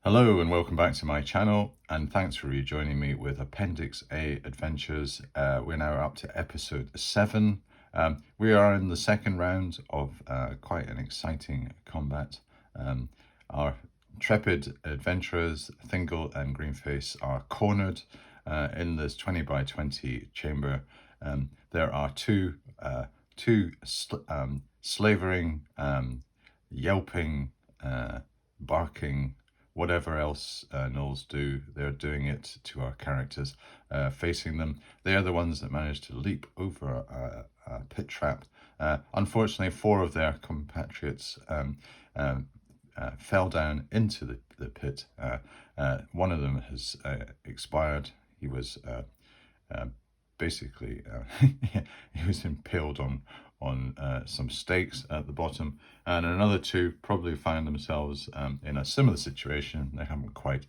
Hello and welcome back to my channel, and thanks for rejoining me with Appendix A Adventures. We're now up to episode 7. We are in the second round of quite an exciting combat. Our intrepid adventurers, Thingol and Greenface, are cornered in this 20 by 20 chamber. There are two slavering, yelping, barking, whatever else gnolls do, they're doing it to our characters facing them. They are the ones that managed to leap over a pit trap. Unfortunately, 4 of their compatriots fell down into the pit. One of them has expired. He was basically he was impaled on some stakes at the bottom, and another 2 probably found themselves in a similar situation. They haven't quite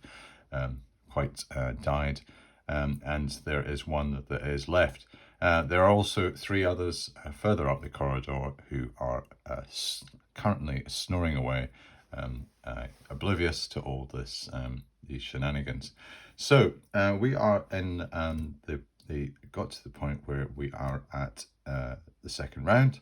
died, and there is one that is left. There are also 3 others further up the corridor who are currently snoring away, oblivious to all this these shenanigans. So we are in they got to the point where we are at the second round,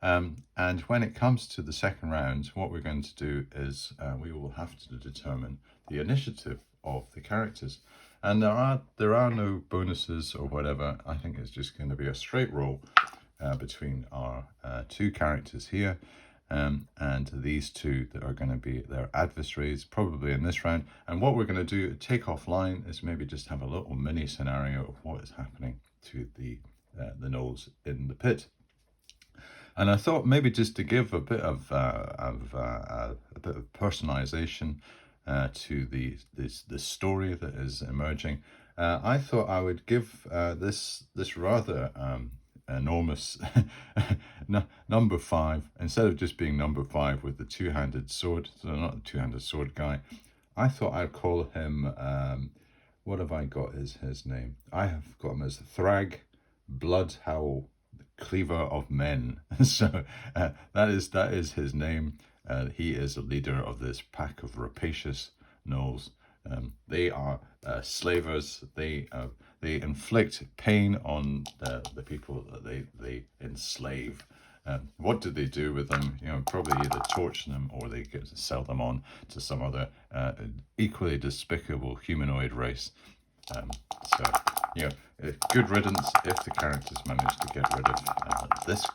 and when it comes to the second round, what we're going to do is we will have to determine the initiative of the characters, and there are no bonuses or whatever. I think it's just going to be a straight roll between our 2 characters here, and these 2 that are going to be their adversaries probably in this round. And what we're going to do, take offline, is maybe just have a little mini scenario of what is happening to the gnolls in the pit. And I thought maybe just to give a bit of personalization to the story that is emerging, I thought I would give this rather enormous number 5, instead of just being number 5 with the 2-handed sword, so not the 2-handed sword guy, I thought I'd call him what have I got as his name? I have got him as Thraag, Bloodhowl, Cleaver of Men. So that is his name. He is a leader of this pack of rapacious gnolls. They are slavers. They inflict pain on the people that they enslave. What do they do with them? Probably either torture them or they get to sell them on to some other equally despicable humanoid race. So, good riddance if the characters manage to get rid of this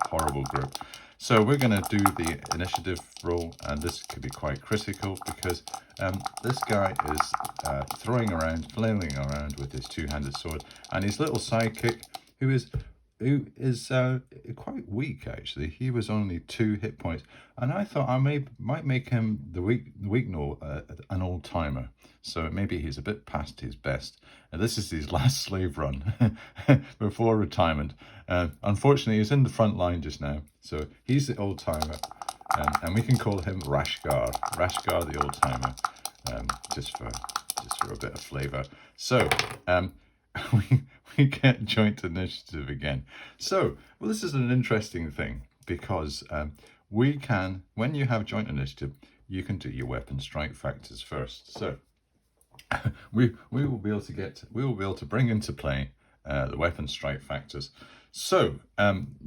horrible group. So we're going to do the initiative roll, and this could be quite critical because this guy is flailing around with his 2-handed sword, and his little sidekick, who is quite weak actually. He was only 2 hit points, and I thought I might make him the weak gnoll an old timer. So maybe he's a bit past his best. And this is his last slave run before retirement. Unfortunately, he's in the front line just now, so he's the old timer, and we can call him Rashgar the old timer, just for a bit of flavor. So we get joint initiative again. So, well, this is an interesting thing because we can, when you have joint initiative, you can do your weapon strike factors first. So we will be able to bring into play the weapon strike factors. So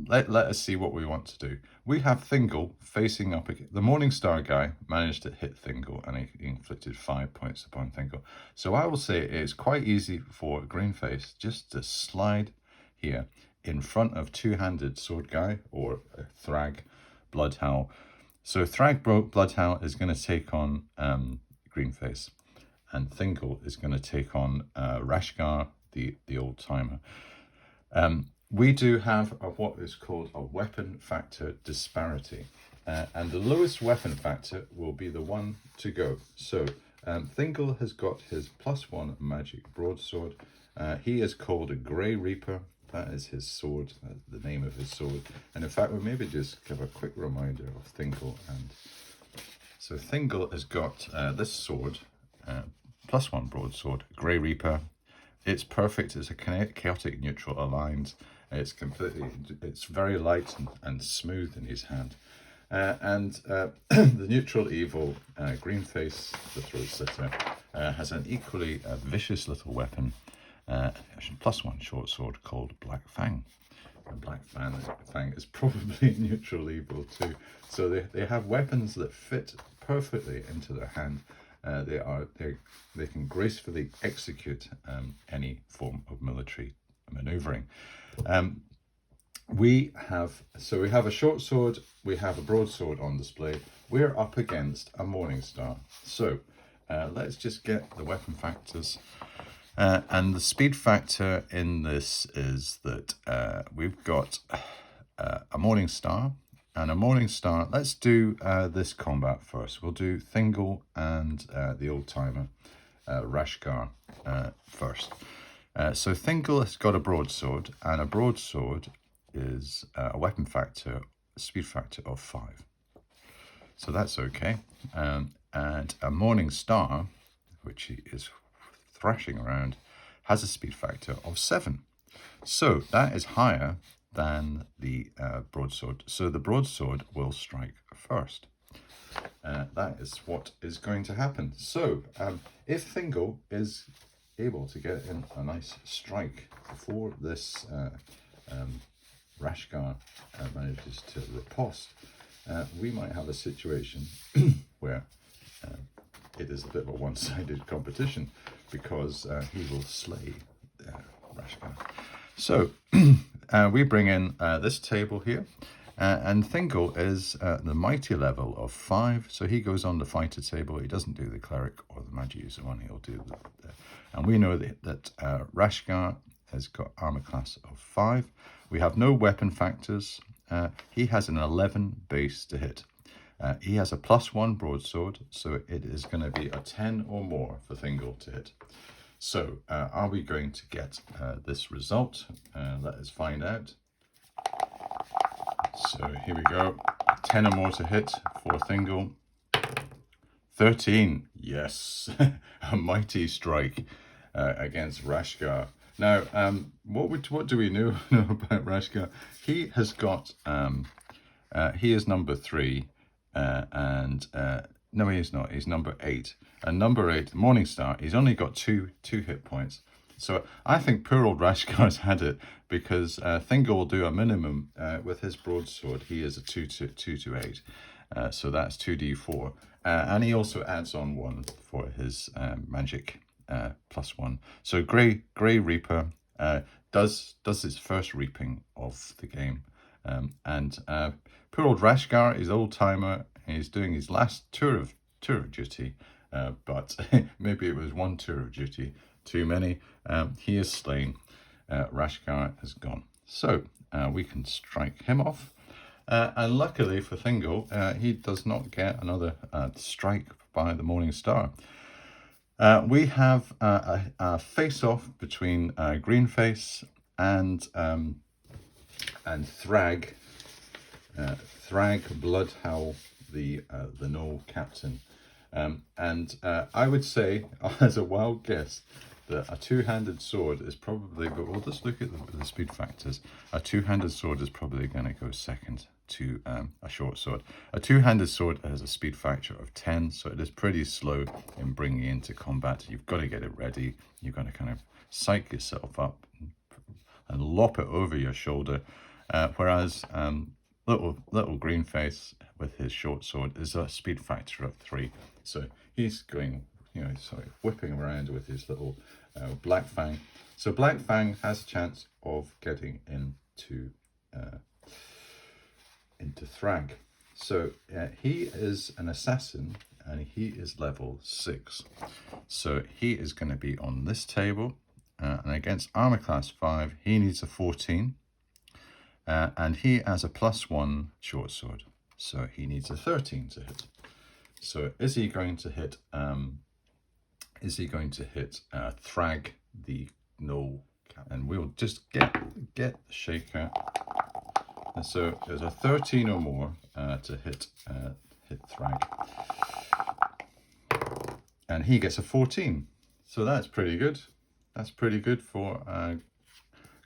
let us see what we want to do. We have Thingol facing up again. The Morningstar guy managed to hit Thingol, and he inflicted 5 points upon Thingol. So I will say it's quite easy for Greenface just to slide here in front of 2-handed sword guy, or Thraag, Bloodhowl. So Thraag Bloodhowl is going to take on Greenface, and Thingol is going to take on Rashgar, the old timer. We do have what is called a weapon factor disparity, and the lowest weapon factor will be the one to go. So Thingol has got his +1 magic broadsword. He is called a Grey Reaper. That is his sword, the name of his sword. And in fact, we'll maybe just give a quick reminder of Thingol. And so Thingol has got this sword, +1 broadsword, Grey Reaper. It's perfect. It's a chaotic neutral aligned. It's very light and smooth in his hand. The neutral evil green face, the throat slitter, has an equally vicious little weapon, +1 short sword called Black Fang. And Black Fang is probably neutral evil too. So they have weapons that fit perfectly into their hand. They can gracefully execute any form of military maneuvering. We have a short sword, we have a broadsword on display. We're up against a Morningstar. So let's just get the weapon factors. And the speed factor in this is that we've got a Morningstar. And a Morningstar, let's do this combat first. We'll do Thingol and the old timer, Rashgar, first. So Thingol has got a broadsword, and a broadsword is a weapon factor, speed factor of 5. So that's okay. And a Morningstar, which he is thrashing around, has a speed factor of 7. So that is higher than the broadsword. So the broadsword will strike first. That is what is going to happen. So if Thingol is able to get in a nice strike before this Rashgar manages to riposte, we might have a situation where it is a bit of a one-sided competition, because he will slay Rashgar. So we bring in this table here, and Thingol is the mighty level of 5, so he goes on the fighter table. He doesn't do the cleric or the magic user one, he'll do and we know that Rashgar has got armor class of 5. We have no weapon factors. He has an 11 base to hit. He has a +1 broadsword, so it is going to be a 10 or more for Thingol to hit. So are we going to get this result? Let us find out. So here we go, 10 or more to hit for Thingol. 13, yes, a mighty strike against Rashgar. Now, what do we know about Rashgar? He has got, he is number 3, no, he is not. He's number 8. And number 8, Morningstar, he's only got two hit points. So I think poor old Rashgar's had it, because Thingol will do a minimum with his broadsword. He is a 2 to 8. So that's 2d4. And he also adds on 1 for his magic +1. So Grey Reaper does his first reaping of the game. And poor old Rashgar is old timer. He's doing his last tour of duty, but maybe it was one tour of duty too many. He is slain. Rashgar has gone. So we can strike him off. And luckily for Thingol, he does not get another strike by the Morningstar. We have a face-off between Greenface and Thraag. Thraag Bloodhowl, the Gnoll captain. And I would say, as a wild guess, that a two-handed sword is probably, but we'll just look at the speed factors. A two-handed sword is probably going to go second to a short sword. A two-handed sword has a speed factor of 10, so it is pretty slow in bringing into combat. You've got to get it ready. You've got to kind of psych yourself up and lop it over your shoulder. Whereas little Greenface with his short sword is a speed factor of 3. So he's going, sort of whipping around with his little Black Fang. So Black Fang has a chance of getting into Thraag. So he is an assassin and he is level 6. So he is going to be on this table, and against armor class 5, he needs a 14. And he has a +1 short sword, so he needs a 13 to hit. So is he going to hit? Thraag the Gnoll? And we'll just get the shaker. And so there's a 13 or more to hit Thraag, and he gets a 14. So that's pretty good. That's pretty good for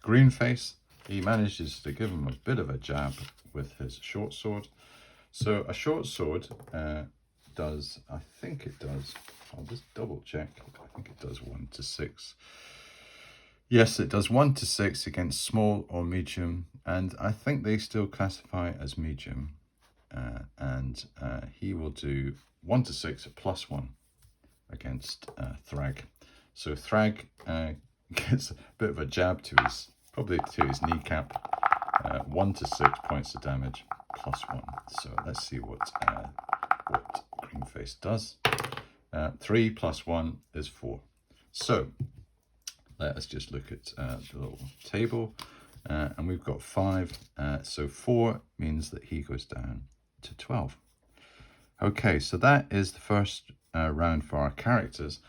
Greenface. He manages to give him a bit of a jab with his short sword. So a short sword does, I think it does, I'll just double check, I think it does 1 to 6. Yes, it does 1 to 6 against small or medium, and I think they still classify as medium. And he will do 1 to 6 plus 1 against Thraag. So Thraag gets a bit of a jab to his, probably to his kneecap. 1 to 6 points of damage plus 1. So let's see what Greenface does. 3 plus 1 is 4. So let us just look at the little table. And we've got 5. So 4 means that he goes down to 12. Okay, so that is the first round for our characters.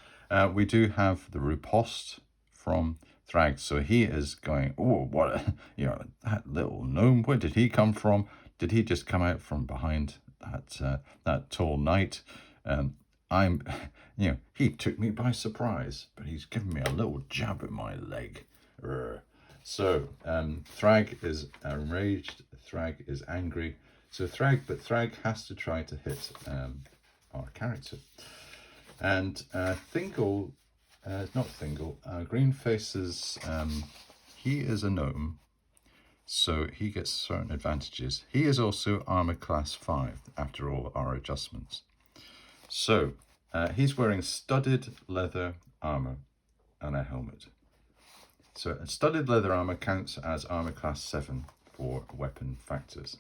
We do have the riposte from Thraag, so he is going, oh, what, that little gnome, where did he come from? Did he just come out from behind that tall knight? He took me by surprise, but he's given me a little jab at my leg. So Thraag is enraged, Thraag is angry. So Thraag has to try to hit our character. And Thingol, not Thingol, Greenface's, he is a gnome, so he gets certain advantages. He is also armor class 5, after all our adjustments. So he's wearing studded leather armor and a helmet. So studded leather armor counts as armor class 7 for weapon factors.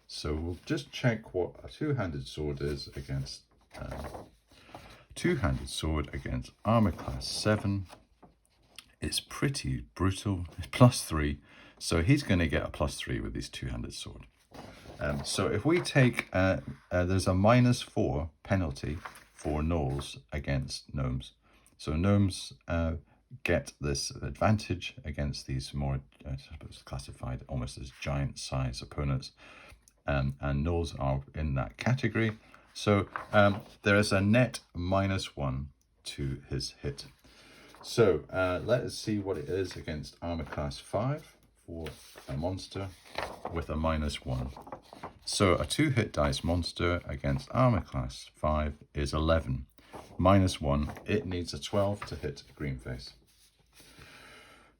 So we'll just check what a two-handed sword is against armor class 7. It's pretty brutal. It's plus 3. So he's going to get a plus 3 with his two-handed sword. So if we take, there's a -4 penalty for gnolls against gnomes. So gnomes get this advantage against these more, I suppose, classified almost as giant size opponents. And gnolls are in that category. So there is a net -1 to his hit. So let us see what it is against armor class 5 for a monster with a -1. So a 2-hit dice monster against armor class 5 is 11. -1, it needs a 12 to hit Greenface.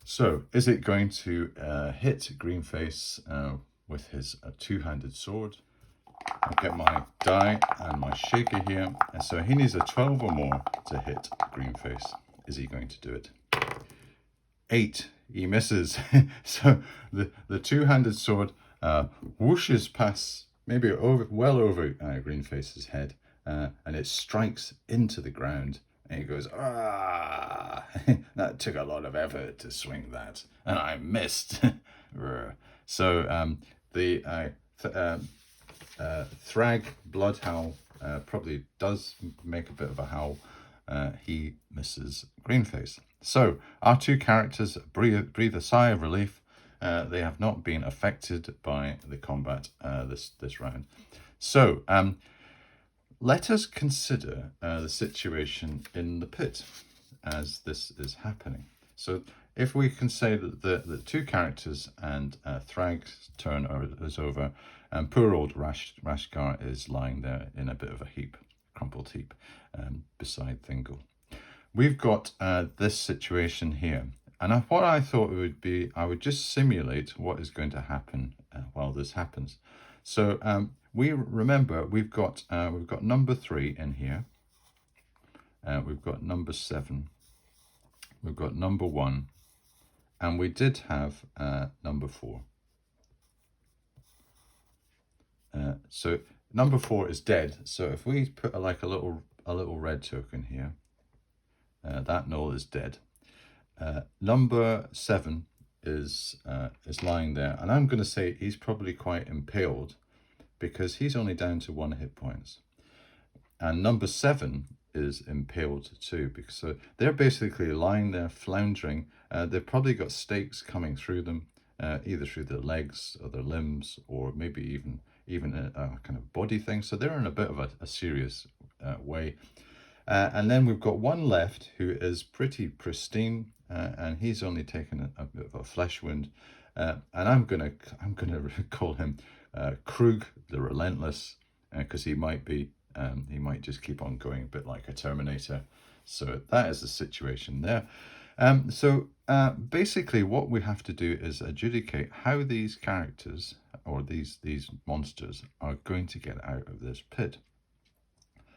So is it going to hit Greenface with his two-handed sword? I'll get my die and my shaker here. And so he needs a 12 or more to hit Greenface. Is he going to do it? 8. He misses. So the two-handed sword whooshes past, maybe well over Greenface's head, and it strikes into the ground. And he goes, ah, that took a lot of effort to swing that, and I missed. So the Thraag Bloodhowl probably does make a bit of a howl. He misses Greenface. So our two characters breathe a sigh of relief. They have not been affected by the combat this round. So let us consider the situation in the pit as this is happening. So if we can say that the two characters and Thraag's turn is over, and poor old Rashgar is lying there in a bit of a heap, crumpled heap, beside Thingol. We've got this situation here. And what I thought it would be, I would just simulate what is going to happen while this happens. So we remember we've got number 3 in here. We've got number 7. We've got number 1. And we did have number 4. So number 4 is dead. So if we put a little red token here, that gnoll is dead. Number 7 is lying there, and I'm going to say he's probably quite impaled because he's only down to 1 hit points. And number 7 is impaled too, because they're basically lying there floundering. They've probably got stakes coming through them, either through their legs or their limbs, or maybe even a kind of body thing. So they're in a bit of a serious way. And then we've got one left who is pretty pristine, and he's only taken a bit of a flesh wound. And I'm gonna call him Krug the Relentless. because he might just keep on going a bit like a Terminator. So that is the situation there. Basically what we have to do is adjudicate how these characters or these monsters are going to get out of this pit.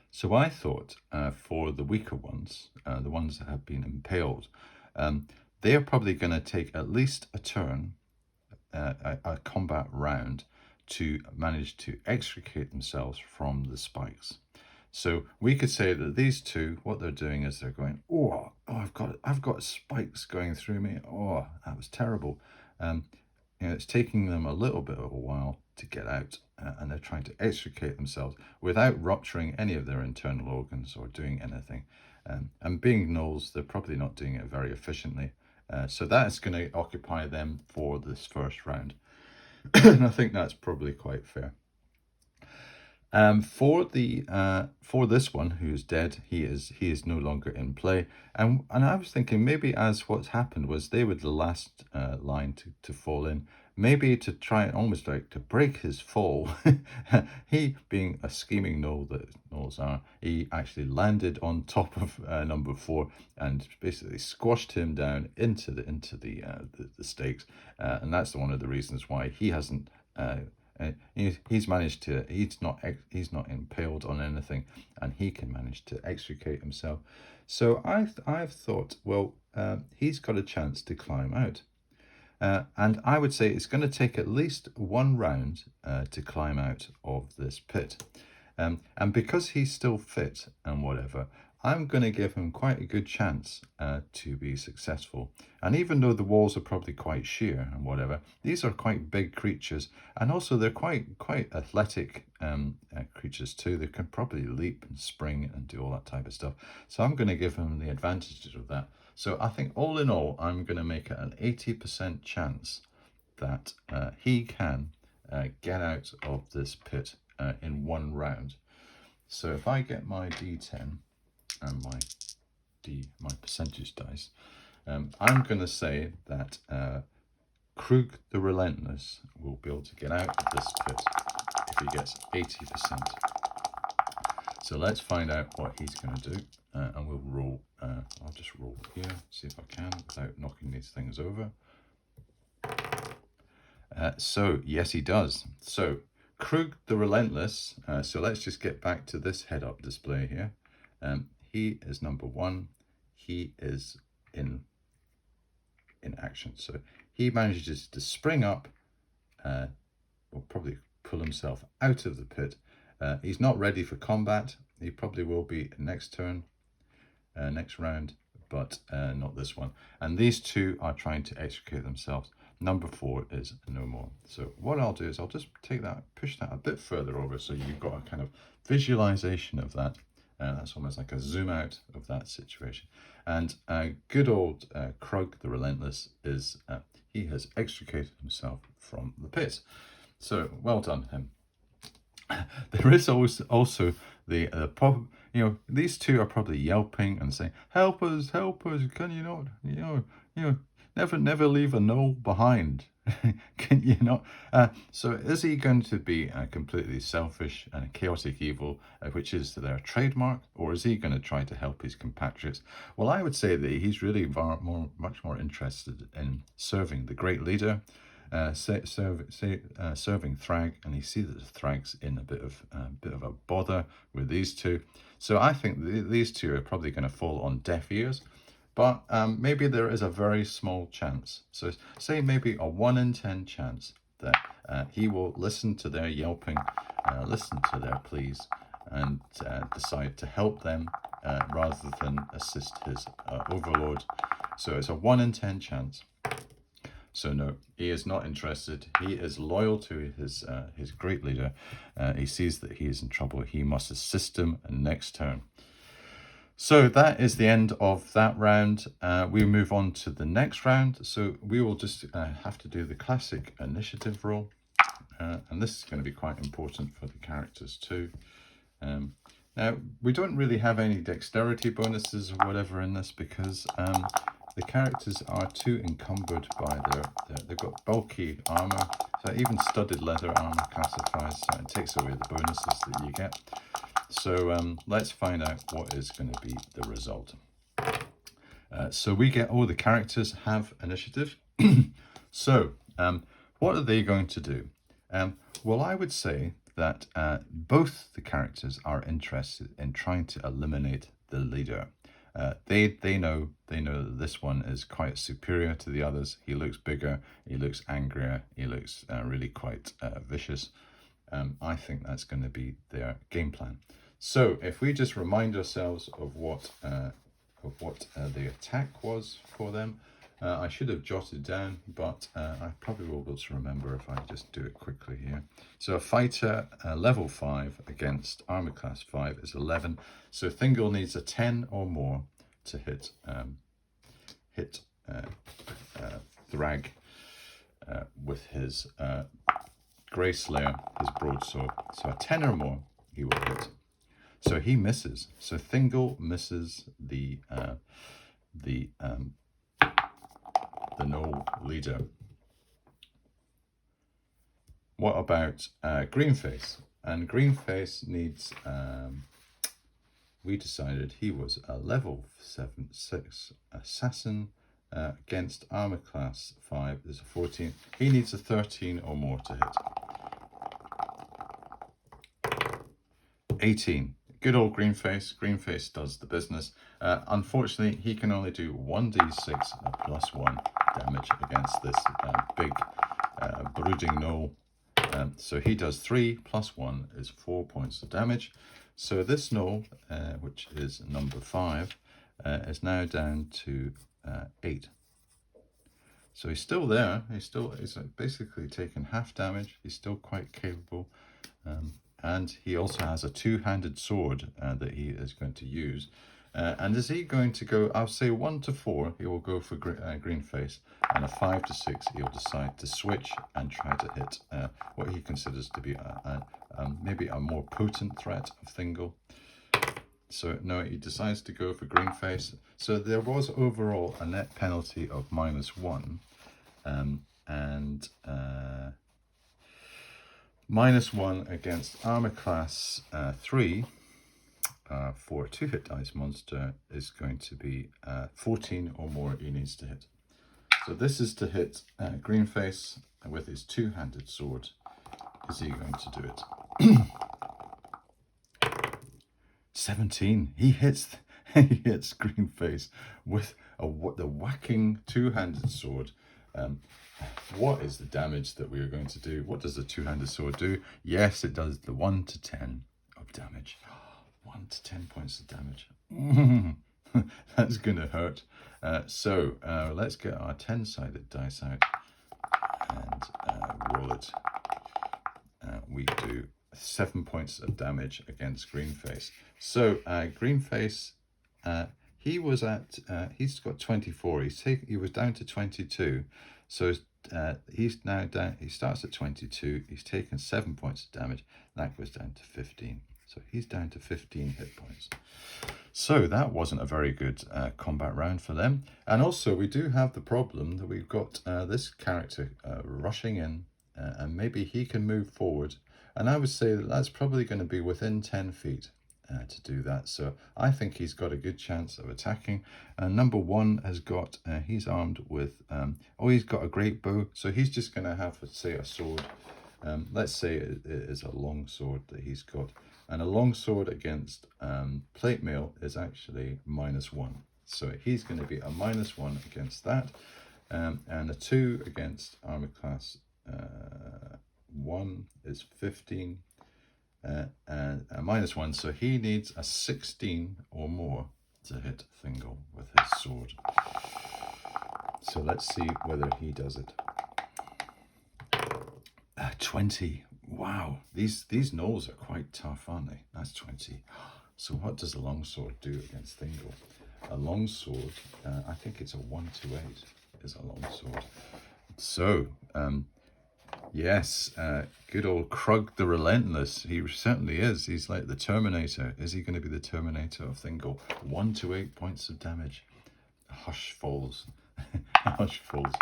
So I thought for the weaker ones, the ones that have been impaled, they are probably going to take at least a turn, a combat round, to manage to extricate themselves from the spikes. So we could say that these two, what they're doing is they're going, oh, I've got spikes going through me. Oh, that was terrible. It's taking them a little bit of a while to get out, and they're trying to extricate themselves without rupturing any of their internal organs or doing anything. And being gnolls, they're probably not doing it very efficiently. So that's going to occupy them for this first round. And I think that's probably quite fair. For this one who's dead, he is no longer in play, and I was thinking maybe as what's happened was they were the last line to fall in, maybe to try and almost like to break his fall. He, being a scheming gnoll that gnolls are, he actually landed on top of number 4 and basically squashed him down into the stakes, and that's one of the reasons why he hasn't. He's managed to. He's not impaled on anything, and he can manage to extricate himself. So I've thought, well, he's got a chance to climb out, and I would say it's going to take at least one round to climb out of this pit, and because he's still fit and whatever, I'm going to give him quite a good chance to be successful. And even though the walls are probably quite sheer and whatever, these are quite big creatures, and also they're quite athletic creatures too. They can probably leap and spring and do all that type of stuff. So I'm going to give him the advantages of that. So I think all in all, I'm going to make it an 80% chance that he can get out of this pit in one round. So if I get my D10 and my percentage dice, I'm going to say that Thraag the Relentless will be able to get out of this pit if he gets 80%. So let's find out what he's going to do, and we'll roll. I'll just roll here, see if I can without knocking these things over. So yes, he does. So Thraag the Relentless. So let's just get back to this head-up display here. He is number 1. He is in action. So he manages to spring up, will probably pull himself out of the pit. He's not ready for combat. He probably will be next turn, next round, but not this one. And these two are trying to extricate themselves. Number 4 is no more. So what I'll do is I'll just take that, push that a bit further over, so you've got a kind of visualization of that. That's almost like a zoom out of that situation. And good old Thraag the Relentless is, he has extricated himself from the pit. So well done him. There is also the problem. These two are probably yelping and saying, help us, can you not, never leave a gnoll behind. Can you not? So is he going to be completely selfish and chaotic evil, which is their trademark, or is he going to try to help his compatriots? Well, I would say that he's really much more interested in serving the great leader, serving Thraag, and he sees that Thrag's in a bit of a bother with these two. So I think these two are probably going to fall on deaf ears. But maybe there is a very small chance. So say maybe a 1 in 10 chance that he will listen to their yelping, listen to their pleas, and decide to help them rather than assist his overlord. So it's a 1 in 10 chance. So no, he is not interested. He is loyal to his great leader. He sees that he is in trouble. He must assist him next turn. So that is the end of that round. We move on to the next round. So we will just have to do the classic initiative roll. And this is going to be quite important for the characters too. Now, we don't really have any dexterity bonuses or whatever in this because the characters are too encumbered by they've got bulky armor, so even studded leather armor classifies, so it takes away the bonuses that you get. So let's find out what is going to be the result. So we get all the characters have initiative. So what are they going to do? Well, I would say that both the characters are interested in trying to eliminate the leader. They know that this one is quite superior to the others. He looks bigger, he looks angrier, he looks really quite vicious. I think that's going to be their game plan. So if we just remind ourselves of what the attack was for them. I should have jotted down, but I probably will be able to remember if I just do it quickly here. So a fighter level 5 against armor class 5 is 11. So Thingol needs a 10 or more to hit Thraag with his Grey Slayer, his broadsword. So a 10 or more he will hit. So he misses. So Thingol misses the Gnoll leader. What about Greenface? And Greenface needs, we decided he was a level 6 assassin against armor class 5. There's a 14. He needs a 13 or more to hit. 18. Good old Greenface. Greenface does the business. Unfortunately, he can only do 1d6 plus 1 damage against this big brooding Gnoll. So he does 3 plus 1 is 4 points of damage. So this Gnoll, which is number 5, is now down to 8. So he's still there. He's basically taken half damage. He's still quite capable. And he also has a two-handed sword that he is going to use. And is he going to go, I'll say 1 to 4, he will go for Greenface, and a 5 to 6, he'll decide to switch and try to hit what he considers to be maybe a more potent threat of Thingol. So no, he decides to go for Greenface. So there was overall a net penalty of -1, and -1 against armor class 3 for a 2-hit dice monster is going to be 14 or more he needs to hit. So this is to hit Greenface with his two-handed sword. Is he going to do it? 17. He hits Greenface with the whacking two-handed sword. What is the damage that we are going to do? What does the two-handed sword do? Yes, it does the 1 to 10 of damage. 1 to 10 points of damage. That's going to hurt. So let's get our 10-sided dice out and roll it. We do 7 points of damage against Greenface. So Greenface, he's got 24. He was down to 22. So he's now down. He starts at 22. He's taken 7 points of damage. That goes down to 15. So he's down to 15 hit points. So that wasn't a very good combat round for them. And also we do have the problem that we've got this character rushing in, and maybe he can move forward. And I would say that that's probably going to be within 10 feet to do that. So I think he's got a good chance of attacking. Number 1 has got, he's armed with, he's got a great bow. So he's just going to have, say, a sword. Let's say it is a long sword that he's got. And a long sword against plate mail is actually -1. So he's going to be a -1 against that. And a 2 against armor class 1 is 15. And a -1. So he needs a 16 or more to hit Thingol with his sword. So let's see whether he does it. 20. Wow, these Gnolls are quite tough, aren't they? That's 20. So what does a longsword do against Thingol? A longsword, I think it's a 1 to 8 is a longsword. So, yes, good old Krug the Relentless. He certainly is. He's like the Terminator. Is he going to be the Terminator of Thingol? 1 to 8 points of damage. Hush falls. Hush falls.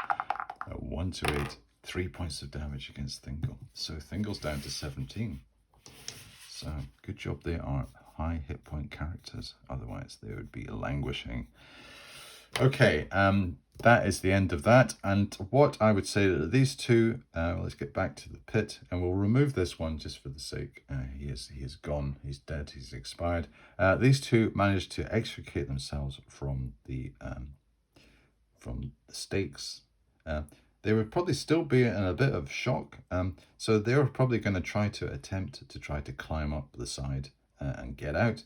1 to 8. 3 points of damage against Thingol. So Thingol's down to 17. So good job they are high hit point characters. Otherwise they would be languishing. Okay, that is the end of that. And what I would say that these two, let's get back to the pit, and we'll remove this one just for the sake. He is gone. He's dead. He's expired. These two managed to extricate themselves from the stakes. They would probably still be in a bit of shock. So they were probably going to try to climb up the side and get out.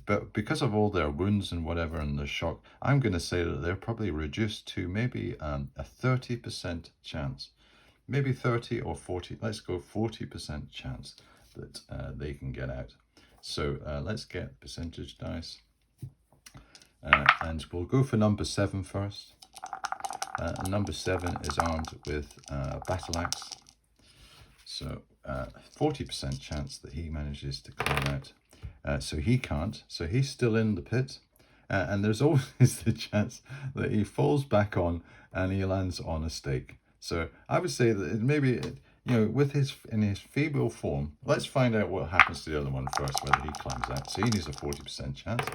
But because of all their wounds and whatever and the shock, I'm going to say that they're probably reduced to maybe a 30% chance. Maybe 30 or 40, let's go 40% chance that they can get out. So let's get percentage dice. And we'll go for number 7 first. Number 7 is armed with battle axe. So 40% chance that he manages to climb out. So he can't, so he's still in the pit, and there's always the chance that he falls back on and he lands on a stake. So I would say that maybe, you know, in his feeble form, let's find out what happens to the other one first, whether he climbs out. So he needs a 40% chance.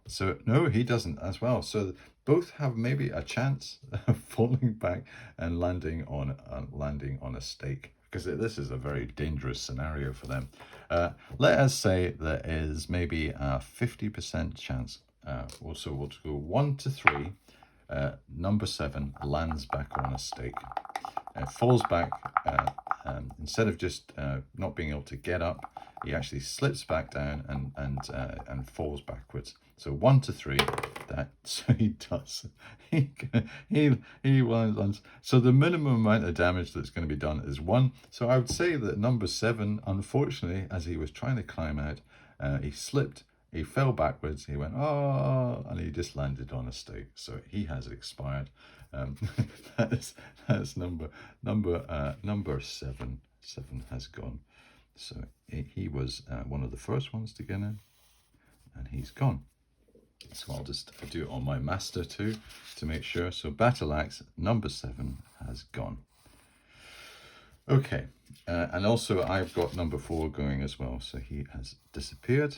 So no, he doesn't as well. So both have maybe a chance of falling back and landing on a stake, because this is a very dangerous scenario for them. Let us say there is maybe a 50% chance. Also, we'll go 1 to 3. Number 7 lands back on a stake. Falls back. Instead of just not being able to get up, he actually slips back down and falls backwards. So 1 to 3. So he does. He lands. So the minimum amount of damage that's going to be done is 1. So I would say that number 7, unfortunately, as he was trying to climb out, he slipped. He fell backwards. He went, oh, and he just landed on a stake. So he has expired. That's number 7. 7 has gone. So he was one of the first ones to get in, and he's gone. So I'll just do it on my master too to make sure. So battle axe number 7 has gone. Okay, and also I've got number 4 going as well. So he has disappeared.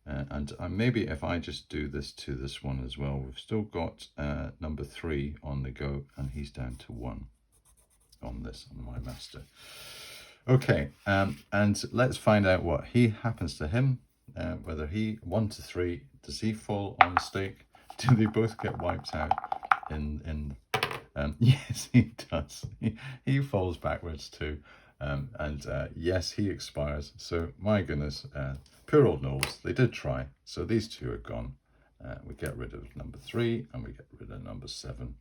And maybe if I just do this to this one as well, we've still got number 3 on the go, and he's down to 1 on my master. Okay, and let's find out what happens to him. Whether 1 to 3, does he fall on the stake? Do they both get wiped out? Yes, he does. He falls backwards too, and yes, he expires. So my goodness, poor old Gnolls. They did try. So these two are gone. We get rid of number 3 and we get rid of number 7.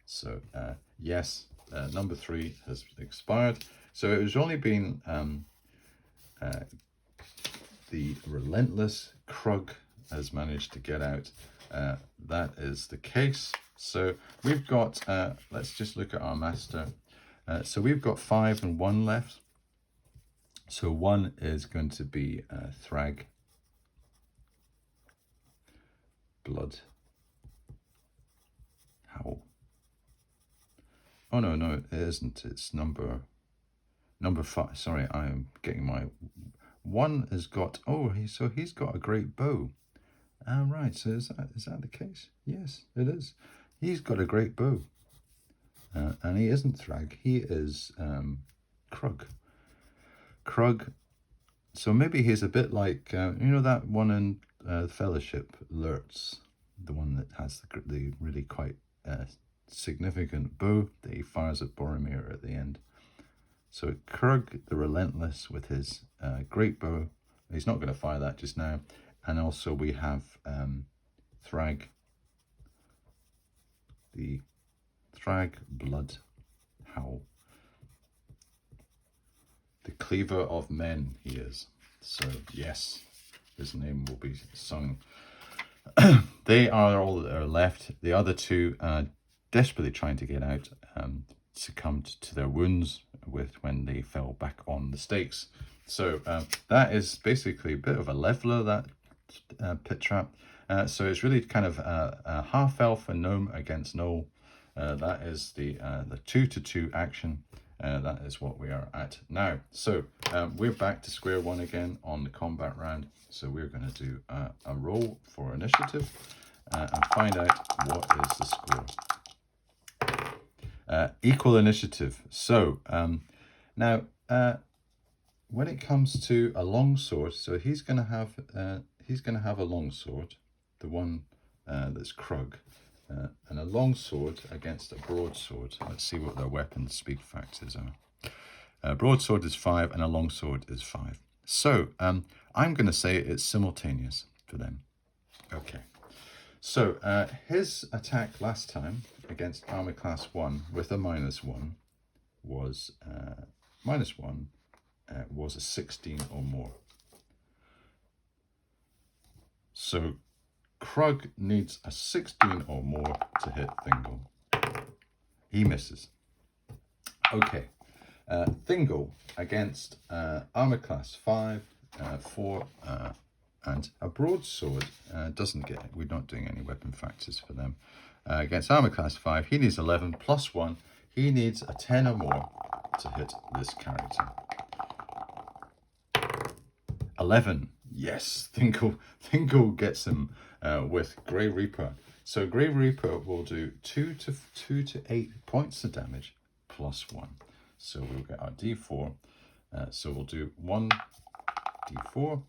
So yes, number 3 has expired. So it has only been the relentless Krug has managed to get out. That is the case. So we've got, let's just look at our master. So we've got 5 and 1 left. So 1 is going to be Thraag. Bloodhowl. Oh no, it isn't. It's number 5. Sorry, I am getting my 1 has got. Oh, he's got a great bow. Right. So is that the case? Yes, it is. He's got a great bow, and he isn't Thraag. He is Krug. Krug. So maybe he's a bit like you know that one in Fellowship, Lurtz, the one that has the really quite significant bow that he fires at Boromir at the end. So Krug the Relentless with his great bow. He's not going to fire that just now. And also we have Thraag. The Thraag Bloodhowl. The Cleaver of Men he is. So yes, his name will be sung. They are all that are left. The other 2 desperately trying to get out, succumbed to their wounds when they fell back on the stakes. So that is basically a bit of a leveler, that pit trap. So it's really kind of a half elf and gnome against Gnoll. That is the 2-2 action. That is what we are at now. So we're back to square one again on the combat round. So we're going to do a roll for initiative and find out what is the score. Equal initiative. So now when it comes to a longsword, so he's going to have a longsword, the one that's Krug. And a longsword against a broadsword. Let's see what their weapon speed factors are. A broadsword is 5 and a longsword is 5. So I'm going to say it's simultaneous for them. Okay. So his attack last time against armor class 1 with a -1 was -1 was a 16 or more. So Krug needs a 16 or more to hit Thingol. He misses. Okay. Thingol against armor class 5, 4, and a broadsword doesn't get it. We're not doing any weapon factors for them. Against armor class 5, he needs 11 plus 1. He needs a 10 or more to hit this character. 11. Yes, Thingol gets him with Grey Reaper. So Grey Reaper will do 2 to 8 points of damage plus 1. So we'll get our D4. So we'll do 1 D4,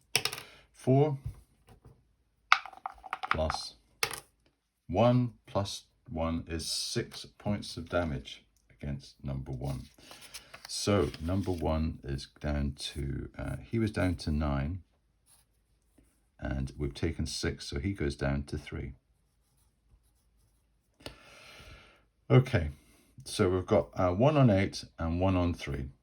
4 plus 1 plus 1 is 6 points of damage against number 1. So number 1 is down to, he was down to 9. And we've taken 6, so he goes down to 3. Okay, so we've got 1 on 8 and 1 on 3.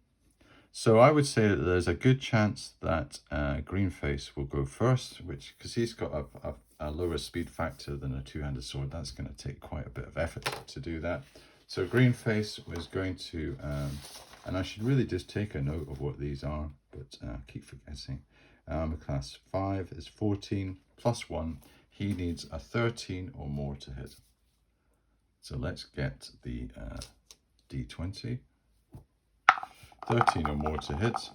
So I would say that there's a good chance that Greenface will go first, because he's got a lower speed factor than a two-handed sword. That's going to take quite a bit of effort to do that. So Greenface was going to, and I should really just take a note of what these are, but I keep forgetting. Armor class 5 is 14 plus 1. He needs a 13 or more to hit. So let's get the D20. 13 or more to hit.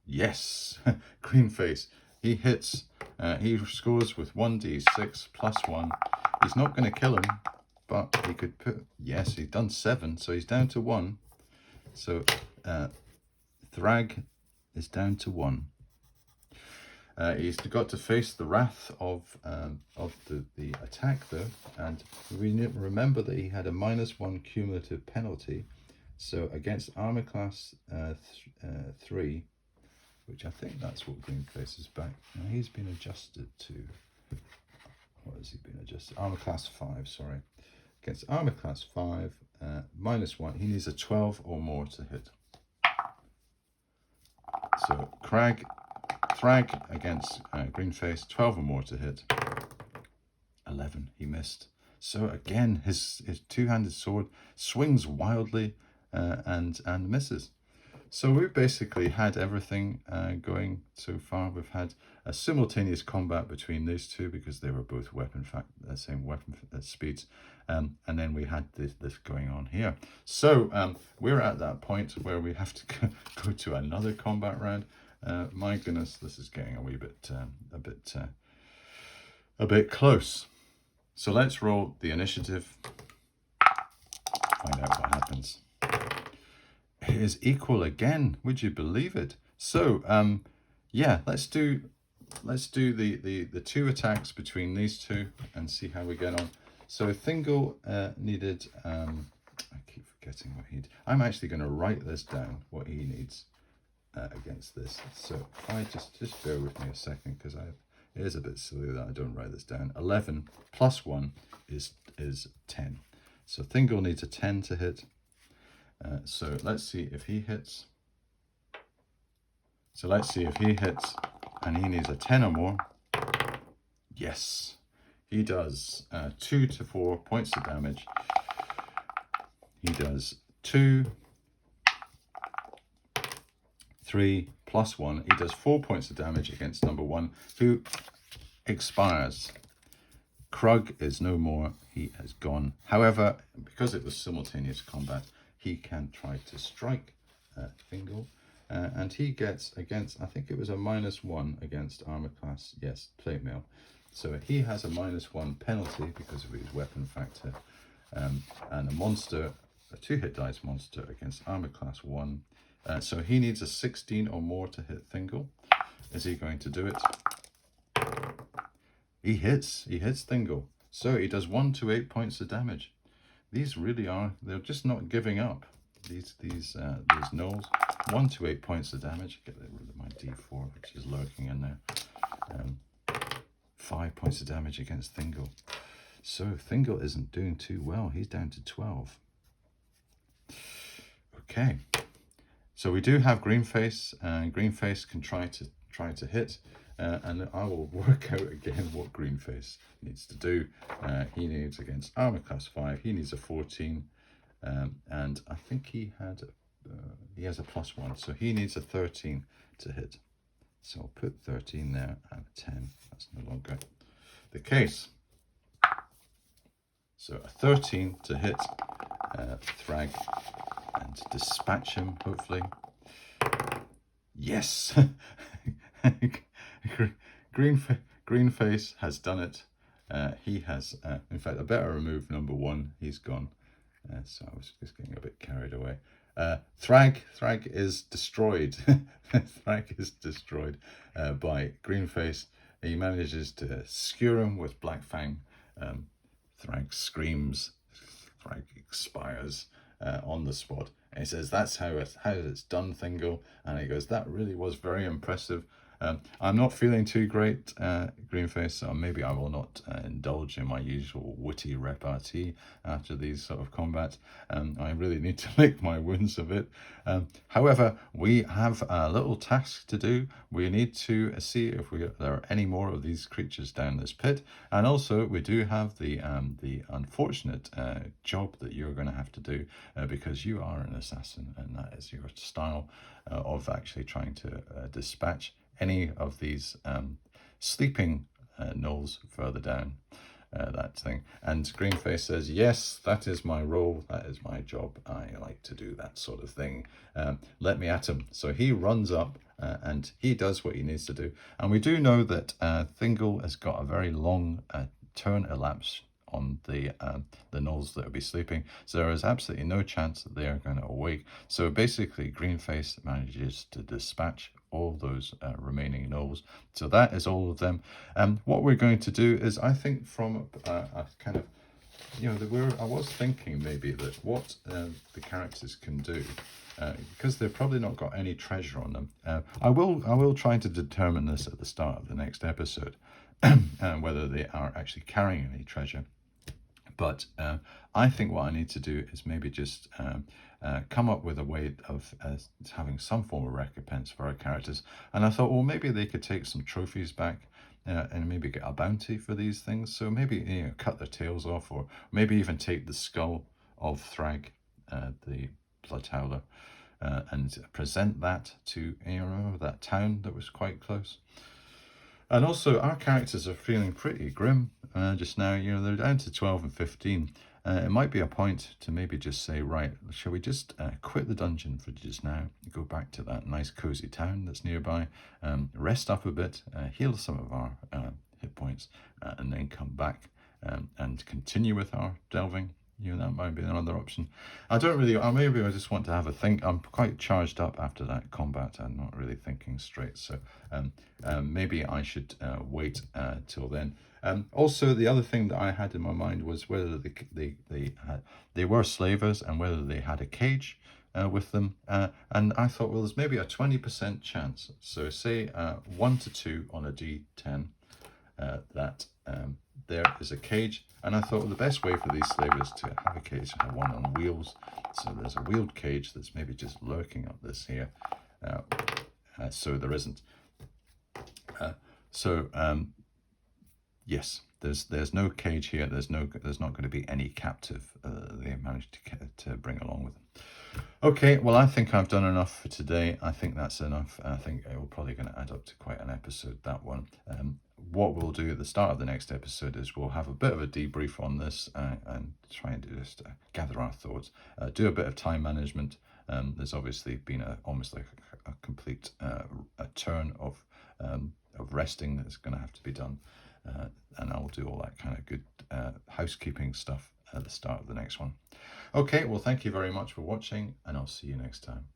Yes, Greenface. He hits. He scores with 1d6 plus 1. He's not going to kill him, but he could put... Yes, he's done 7, so he's down to 1. So Thraag is down to 1. He's got to face the wrath of the attack though, and we remember that he had a -1 cumulative penalty. So against armor class 3, which I think that's what Greenface is back. Now he's been adjusted to, what has he been adjusted? Armor class 5, sorry. Against armor class 5, -1, he needs a 12 or more to hit. So Thraag against Greenface, 12 or more to hit. 11, he missed. So again, his two-handed sword swings wildly and misses. So we've basically had everything going so far. We've had a simultaneous combat between these two because they were both same weapon speeds. And then we had this going on here. So we're at that point where we have to go to another combat round. My goodness, this is getting a wee bit, a bit close. So let's roll the initiative. Find out what happens. It is equal again. Would you believe it? So yeah, let's do the two attacks between these two and see how we get on. So Thingol needed, I keep forgetting what he did. I'm actually going to write this down, what he needs against this. So if I just bear with me a second, because it is a bit silly that I don't write this down. 11 plus 1 is 10. So Thingol needs a 10 to hit. So let's see if he hits. So let's see if he hits, and he needs a 10 or more. Yes, he does 2 to 4 points of damage. He does 2, 3 plus 1. He does 4 points of damage against number 1, who expires. Krug is no more. He has gone. However, because it was simultaneous combat, he can try to strike Thingol. And he gets against, I think it was a -1 against armor class. Yes, plate mail. So he has a -1 penalty because of his weapon factor. And a monster, a 2-hit dice monster against armor class 1. So he needs a 16 or more to hit Thingol. Is he going to do it? He hits Thingol. So he does 1 to 8 points of damage. These really are, they're just not giving up. These gnolls. 1 to 8 points of damage. Get rid of my D4, which is lurking in there. 5 points of damage against Thingol. So Thingol isn't doing too well. He's down to 12. Okay. So we do have Greenface, and Greenface can try to hit. And I will work out again what Greenface needs to do. He needs, against armor class 5, he needs a 14. And I think he has a +1, so he needs a 13 to hit. So I'll put 13 there and a 10. That's no longer the case. So a 13 to hit Thraag and dispatch him, hopefully. Yes! Greenface has done it. He has, in fact, I better remove number 1. He's gone. So I was just getting a bit carried away. Thraag is destroyed. Thraag is destroyed by Greenface. He manages to skewer him with Black Fang. Thraag screams. Thraag expires on the spot. And he says, "That's how it's done, Thingol." And he goes, "That really was very impressive. I'm not feeling too great, Greenface, so maybe I will not indulge in my usual witty repartee after these sort of combats. I really need to lick my wounds a bit. However, we have a little task to do. We need to see if there are any more of these creatures down this pit, and also we do have the unfortunate job that you're going to have to do because you are an assassin, and that is your style of actually trying to dispatch any of these sleeping gnolls further down that thing." And Greenface says, "Yes, that is my role, that is my job. I like to do that sort of thing. Let me at him." So he runs up and he does what he needs to do. And we do know that Thingol has got a very long turn elapsed on the gnolls that will be sleeping, so there is absolutely no chance that they are going to awake. So basically Greenface manages to dispatch all those remaining gnolls. So that is all of them. What we're going to do is, I think, from a kind of, I was thinking maybe that what the characters can do, because they've probably not got any treasure on them. I will try to determine this at the start of the next episode, whether they are actually carrying any treasure. But I think what I need to do is maybe just come up with a way of having some form of recompense for our characters. And I thought, well, maybe they could take some trophies back and maybe get a bounty for these things. So maybe cut their tails off, or maybe even take the skull of Thraag, the Bloodhowl, and present that to that town that was quite close. And also, our characters are feeling pretty grim just now. They're down to 12 and 15. It might be a point to maybe just say, right, shall we just quit the dungeon for just now, go back to that nice cozy town that's nearby, rest up a bit, heal some of our hit points, and then come back and continue with our delving. That might be another option. Maybe I just want to have a think. I'm quite charged up after that combat. I'm not really thinking straight. So maybe I should wait till then. Also, the other thing that I had in my mind was whether they were slavers and whether they had a cage with them. And I thought, well, there's maybe a 20% chance. So say 1 to 2 on a D10 that there is a cage. And I thought, well, the best way for these slavers to have a cage is to have one on wheels. So there's a wheeled cage that's maybe just lurking up this here. So there isn't. Yes, there's no cage here. There's not going to be any captive they managed to bring along with them. Okay, well, I think I've done enough for today. I think that's enough. I think it will probably going to add up to quite an episode, that one. what we'll do at the start of the next episode is we'll have a bit of a debrief on this and try and just gather our thoughts, do a bit of time management. There's obviously been almost like a complete a turn of resting that's going to have to be done, and I'll do all that kind of good housekeeping stuff at the start of the next one. Okay, well, thank you very much for watching, and I'll see you next time.